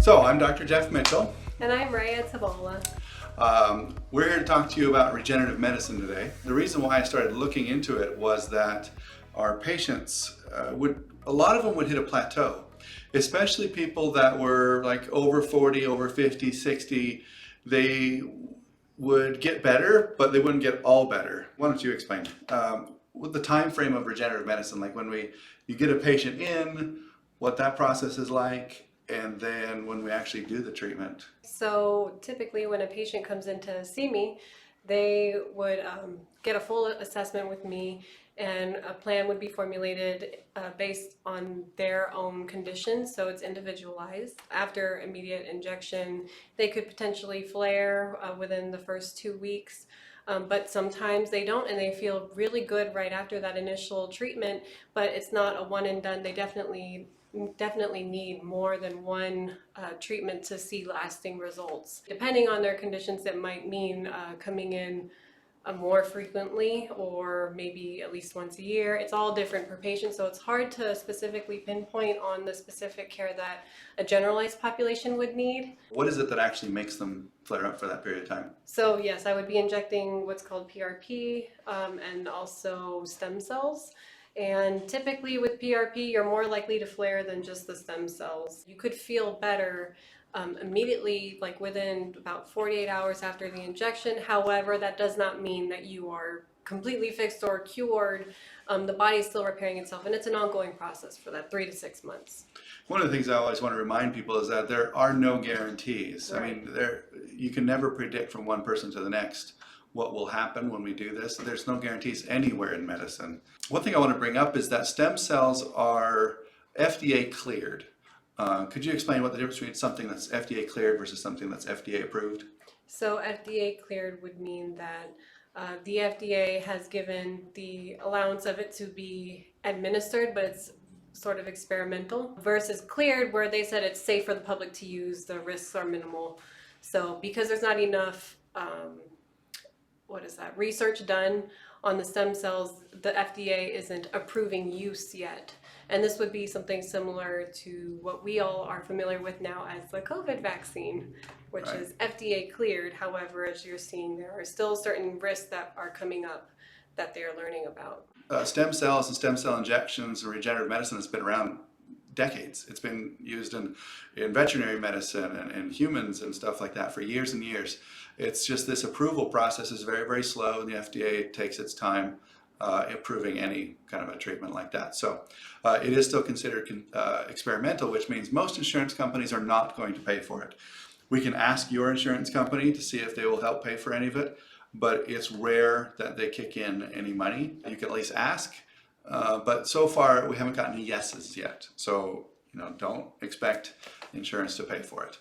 So I'm Dr. Jeff Mitchell. And I'm Raya Tabola. We're here to talk to you about regenerative medicine today. The reason why I started looking into it was that our patients a lot of them would hit a plateau, especially people that were like over 40, over 50, 60. They would get better, but they wouldn't get all better. Why don't you explain with the time frame of regenerative medicine, like when you get a patient in, what that process is like, and then when we actually do the treatment. So typically when a patient comes in to see me, they would get a full assessment with me, and a plan would be formulated based on their own conditions, so it's individualized. After immediate injection, they could potentially flare within the first 2 weeks. But sometimes they don't, and they feel really good right after that initial treatment, but it's not a one and done. They definitely need more than one treatment to see lasting results. Depending on their conditions, that might mean coming in more frequently, or maybe at least once a year. It's all different per patient, so it's hard to specifically pinpoint on the specific care that a generalized population would need. What is it that actually makes them flare up for that period of time? So yes, I would be injecting what's called PRP and also stem cells. And typically with PRP, you're more likely to flare than just the stem cells. You could feel better immediately, like within about 48 hours after the injection. However, that does not mean that you are completely fixed or cured. The body is still repairing itself, and it's an ongoing process for that 3 to 6 months. One of the things I always want to remind people is that there are no guarantees. Right. I mean, you can never predict from one person to the next what will happen when we do this. There's no guarantees anywhere in medicine. One thing I want to bring up is that stem cells are FDA cleared. Could you explain what the difference between something that's FDA cleared versus something that's FDA approved? So FDA cleared would mean that the FDA has given the allowance of it to be administered, but it's sort of experimental, versus cleared where they said it's safe for the public to use, the risks are minimal. So because there's not enough research done on the stem cells, the FDA isn't approving use yet. And this would be something similar to what we all are familiar with now as the COVID vaccine, which Right. is FDA cleared. However, as you're seeing, there are still certain risks that are coming up that they're learning about. Stem cells and stem cell injections and regenerative medicine has been around decades. It's been used in veterinary medicine and humans and stuff like that for years and years. It's just this approval process is very, very slow, and the FDA takes its time approving any kind of a treatment like that. So it is still considered experimental, which means most insurance companies are not going to pay for it. We can ask your insurance company to see if they will help pay for any of it, but it's rare that they kick in any money. You can at least ask. But so far, we haven't gotten any yeses yet. So, don't expect insurance to pay for it.